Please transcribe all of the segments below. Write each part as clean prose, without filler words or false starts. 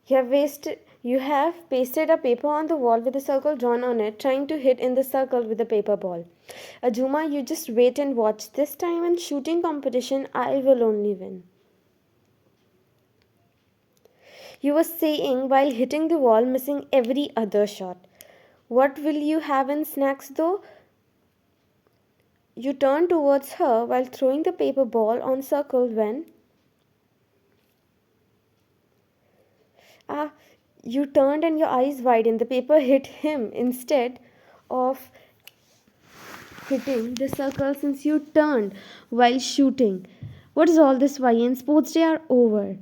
You have pasted a paper on the wall with a circle drawn on it, trying to hit in the circle with a paper ball. Ajuma, you just wait and watch. This time in shooting competition, I will only win. You were saying while hitting the wall, missing every other shot. What will you have in snacks though? You turned towards her while throwing the paper ball on circle when ah you turned and your eyes widened. The paper hit him instead of hitting the circle since you turned while shooting. What is all this, Ryan? Sports day are over.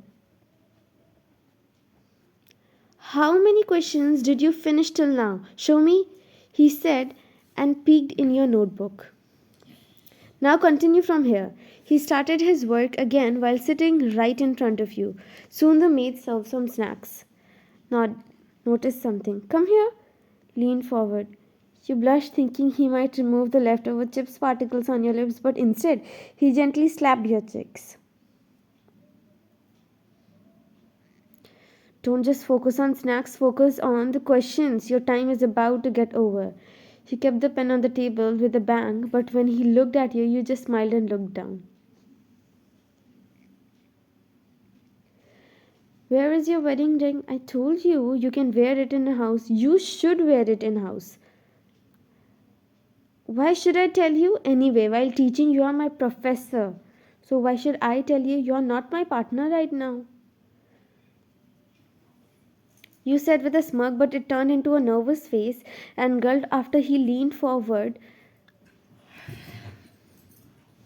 How many questions did you finish till now? Show me, he said, and peeked in your notebook. Now continue from here. He started his work again while sitting right in front of you. Soon the maid served some snacks. Nod, noticed something. Come here. Lean forward. You blushed, thinking he might remove the leftover chips particles on your lips, but instead he gently slapped your cheeks. Don't just focus on snacks, focus on the questions. Your time is about to get over. He kept the pen on the table with a bang, but when he looked at you, you just smiled and looked down. Where is your wedding ring? I told you you can wear it in a house. You should wear it in house. Why should I tell you? Anyway, while teaching, you are my professor. So why should I tell you you are not my partner right now? You said with a smirk, but it turned into a nervous face and gulped after he leaned forward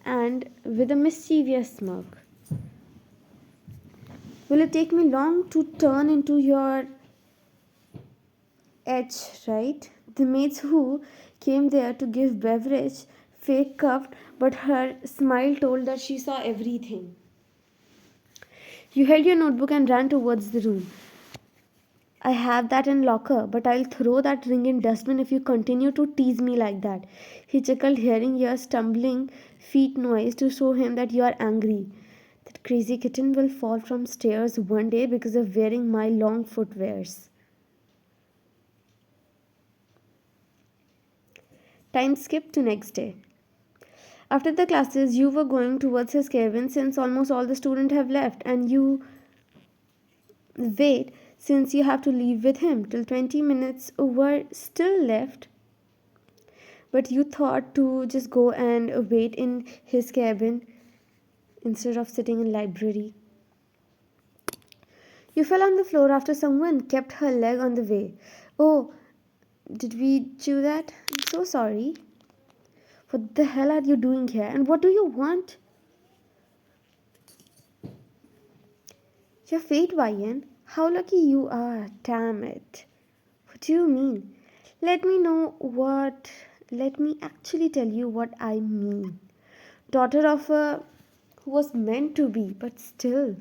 and with a mischievous smirk. Will it take me long to turn into your edge, right? The maids who came there to give beverage fake coughed, but her smile told that she saw everything. You held your notebook and ran towards the room. I have that in locker, but I'll throw that ring in dustbin if you continue to tease me like that. He chuckled, hearing your stumbling feet noise to show him that you are angry. That crazy kitten will fall from stairs one day because of wearing my long footwears. Time skipped to next day. After the classes, you were going towards his cabin since almost all the students have left, and you wait since you have to leave with him till 20 minutes were still left. But you thought to just go and wait in his cabin instead of sitting in library. You fell on the floor after someone kept her leg on the way. Oh, did we do that? I'm so sorry. What the hell are you doing here? And what do you want? Your fate, Ryan. How lucky you are. Damn it. What do you mean? Let me know what. Let me actually tell you what I mean. Daughter of a who was meant to be, but still.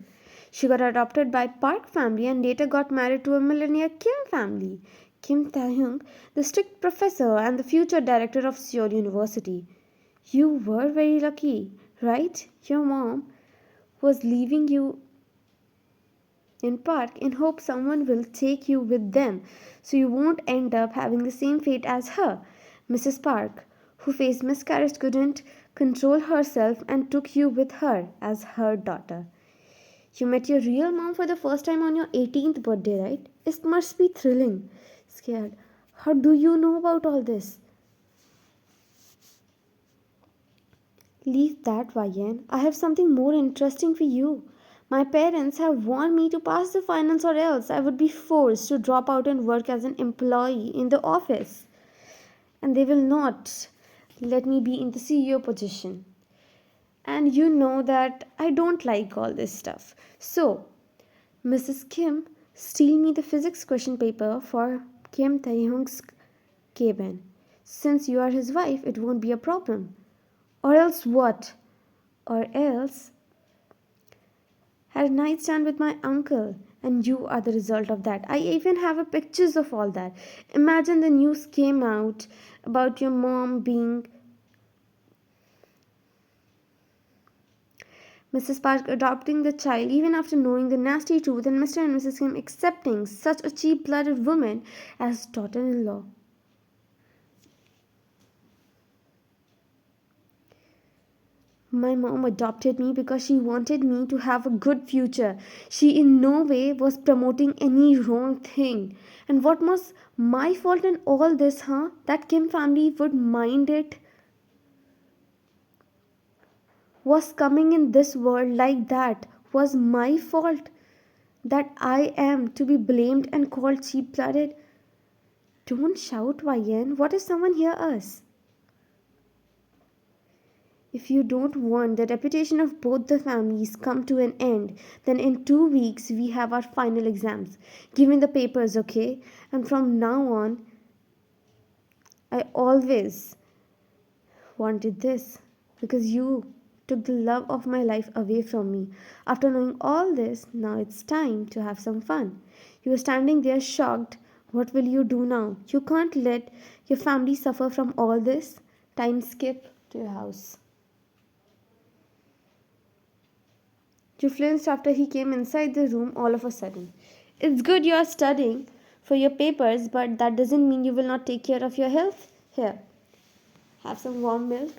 She got adopted by Park family and later got married to a millionaire Kim family. Kim Taehyung, the strict professor and the future director of Seoul University. You were very lucky, right? Your mom was leaving you in Park in hope someone will take you with them so you won't end up having the same fate as her. Mrs. Park, who faced miscarriage, couldn't control herself and took you with her as her daughter. You met your real mom for the first time on your 18th birthday, right? It must be thrilling. Scared. How do you know about all this? Leave that, Ryan. I have something more interesting for you. My parents have warned me to pass the finals or else I would be forced to drop out and work as an employee in the office. And they will not let me be in the CEO position. And you know that I don't like all this stuff. So, Mrs. Kim, steal me the physics question paper for Kim Taehyung's cabin. Since you are his wife, it won't be a problem. Or else what? Or else had a nightstand with my uncle, and you are the result of that. I even have a pictures of all that. Imagine the news came out about your Mrs. Park adopting the child even after knowing the nasty truth, and Mr. and Mrs. Kim accepting such a cheap blooded woman as daughter in law. My mom adopted me because she wanted me to have a good future. She in no way was promoting any wrong thing. And what was my fault in all this, huh? That Kim family would mind it? Was coming in this world like that was my fault? That I am to be blamed and called cheap blooded? Don't shout, Ryan. What if someone hear us? If you don't want the reputation of both the families come to an end, then in 2 weeks we have our final exams. Give me the papers, okay? And from now on, I always wanted this because you took the love of my life away from me. After knowing all this, now it's time to have some fun. You are standing there shocked. What will you do now? You can't let your family suffer from all this. Time skip to your house. You flinched after he came inside the room all of a sudden. It's good you are studying for your papers, but that doesn't mean you will not take care of your health. Here, have some warm milk.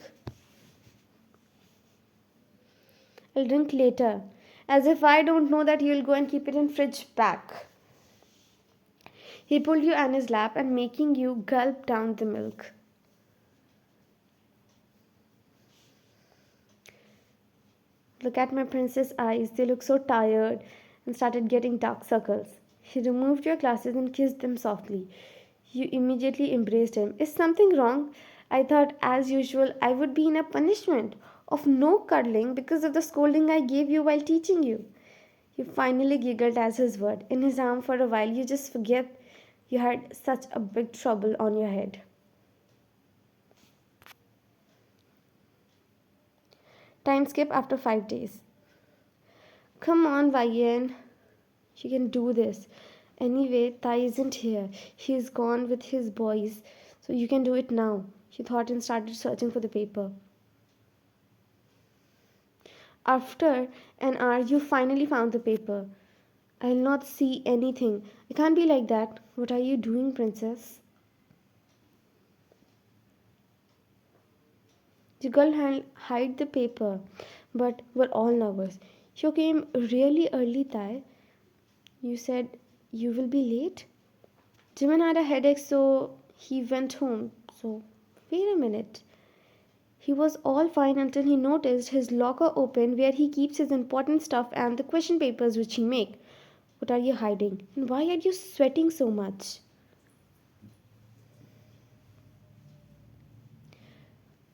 I'll drink later. As if I don't know that you'll go and keep it in fridge back. He pulled you on his lap and making you gulp down the milk. Look at my princess eyes. They look so tired and started getting dark circles. He removed your glasses and kissed them softly. You immediately embraced him. Is something wrong? I thought, as usual, I would be in a punishment of no cuddling because of the scolding I gave you while teaching you. You finally giggled as his word. In his arm for a while, you just forget you had such a big trouble on your head. Time skip after 5 days. Come on, Vayan. You can do this. Anyway, Tai isn't here. He's gone with his boys. So you can do it now. He thought and started searching for the paper. After an hour, you finally found the paper. I'll not see anything. It can't be like that. What are you doing, princess? The girl hid the paper, but were all nervous. You came really early, Tai. You said you will be late? Jimin had a headache, so he went home. So, wait a minute. He was all fine until he noticed his locker open where he keeps his important stuff and the question papers which he make. What are you hiding? And why are you sweating so much?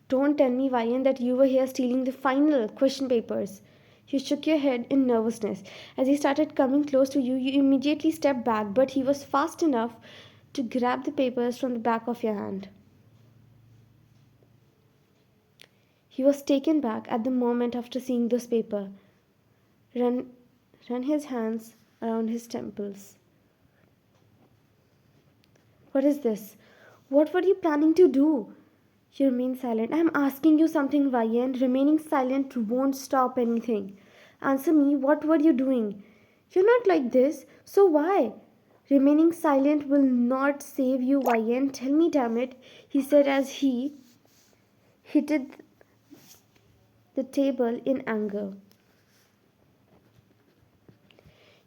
Don't tell me, Vayan, that you were here stealing the final question papers. You shook your head in nervousness. As he started coming close to you, you immediately stepped back, but he was fast enough to grab the papers from the back of your hand. He was taken back at the moment after seeing this paper. Run, run his hands around his temples. What is this? What were you planning to do? You remain silent. I am asking you something, Vayan. Remaining silent won't stop anything. Answer me, what were you doing? You're not like this, so why? Remaining silent will not save you, Vayan. Tell me, damn it, he said as he hit the table in anger.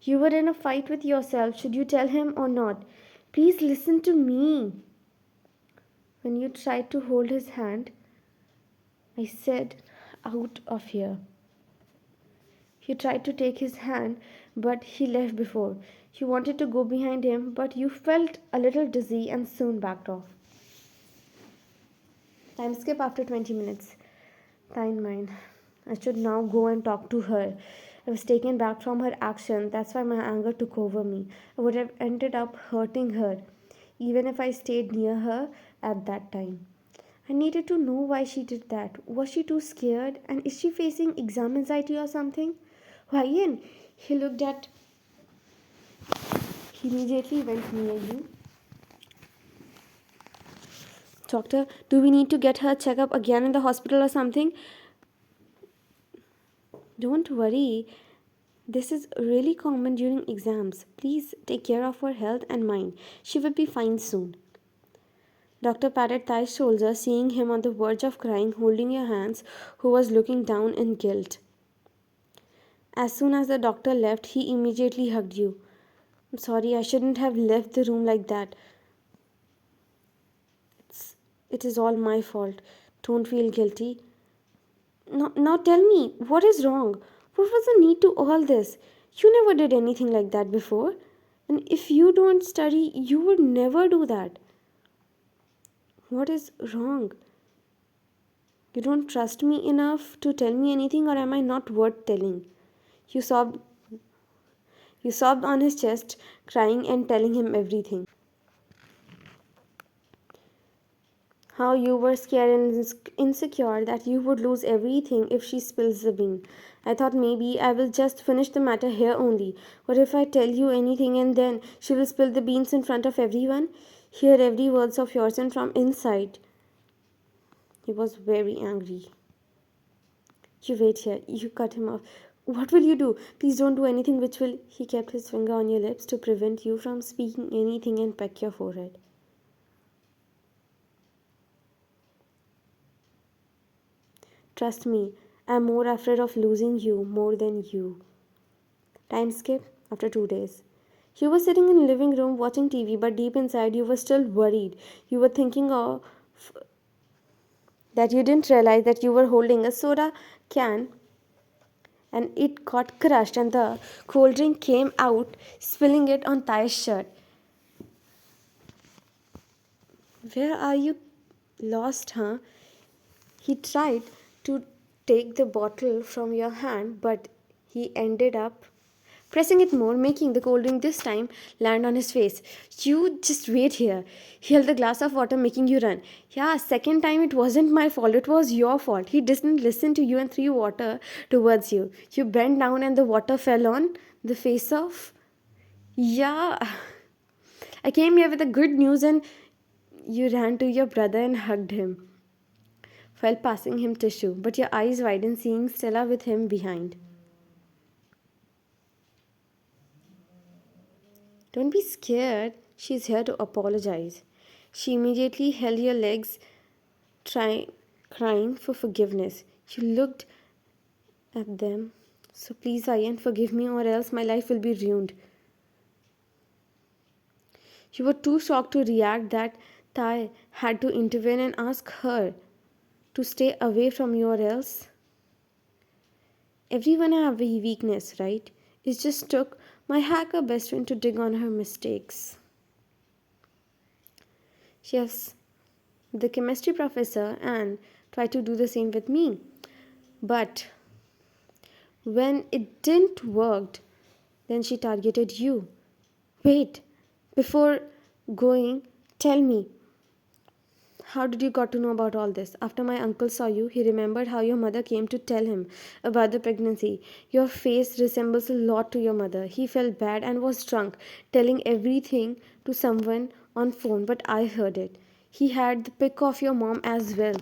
You were in a fight with yourself. Should you tell him or not? Please listen to me. When you tried to hold his hand, I said, out of here. You tried to take his hand, but he left before. You wanted to go behind him, but you felt a little dizzy and soon backed off. Time skip after 20 minutes. Fine, mine. I should now go and talk to her. I was taken back from her action. That's why my anger took over me. I would have ended up hurting her, even if I stayed near her at that time. I needed to know why she did that. Was she too scared? And is she facing exam anxiety or something? Ryan, he looked at. He immediately went near you. Doctor, do we need to get her check up again in the hospital or something? Don't worry, this is really common during exams. Please take care of her health and mind. She will be fine soon. Doctor patted Thai's shoulder, seeing him on the verge of crying, holding your hands, who was looking down in guilt. As soon as the doctor left, he immediately hugged you. I'm sorry, I shouldn't have left the room like that. It is all my fault. Don't feel guilty. Now tell me, what is wrong? What was the need to all this? You never did anything like that before. And if you don't study, you would never do that. What is wrong? You don't trust me enough to tell me anything, or am I not worth telling? You sobbed you sobbed on his chest, crying and telling him everything. How you were scared and insecure that you would lose everything if she spills the bean. I thought maybe I will just finish the matter here only. What if I tell you anything and then she will spill the beans in front of everyone? Hear every words of yours and from inside. He was very angry. You wait here. You cut him off. What will you do? Please don't do anything which will. He kept his finger on your lips to prevent you from speaking anything and peck your forehead. Trust me, I'm more afraid of losing you more than you. Time skip after 2 days. You were sitting in the living room watching TV, but deep inside you were still worried. You were thinking of that you didn't realize that you were holding a soda can and it got crushed and the cold drink came out, spilling it on Thai's shirt. Where are you lost, huh? He tried to take the bottle from your hand, but he ended up pressing it more, making the cold drink this time land on his face. You just wait here. He held the glass of water, making you run. Yeah, second time it wasn't my fault, it was your fault. He didn't listen to you and threw water towards you. You bent down and the water fell on the face of. Yeah, I came here with the good news and you ran to your brother and hugged him while passing him tissue, but your eyes widened seeing Stella with him behind. Don't be scared. She's here to apologize. She immediately held your legs, trying, crying for forgiveness. You looked at them. So please, Ian, forgive me, or else my life will be ruined. You were too shocked to react that Tai had to intervene and ask her to stay away from you, or else. Everyone have a weakness, right? It just took my hacker best friend to dig on her mistakes. Yes, the chemistry professor and tried to do the same with me. But when it didn't work, then she targeted you. Wait, before going, tell me, how did you got to know about all this? After my uncle saw you, he remembered how your mother came to tell him about the pregnancy. Your face resembles a lot to your mother. He felt bad and was drunk, telling everything to someone on phone, but I heard it. He had the pic of your mom as well.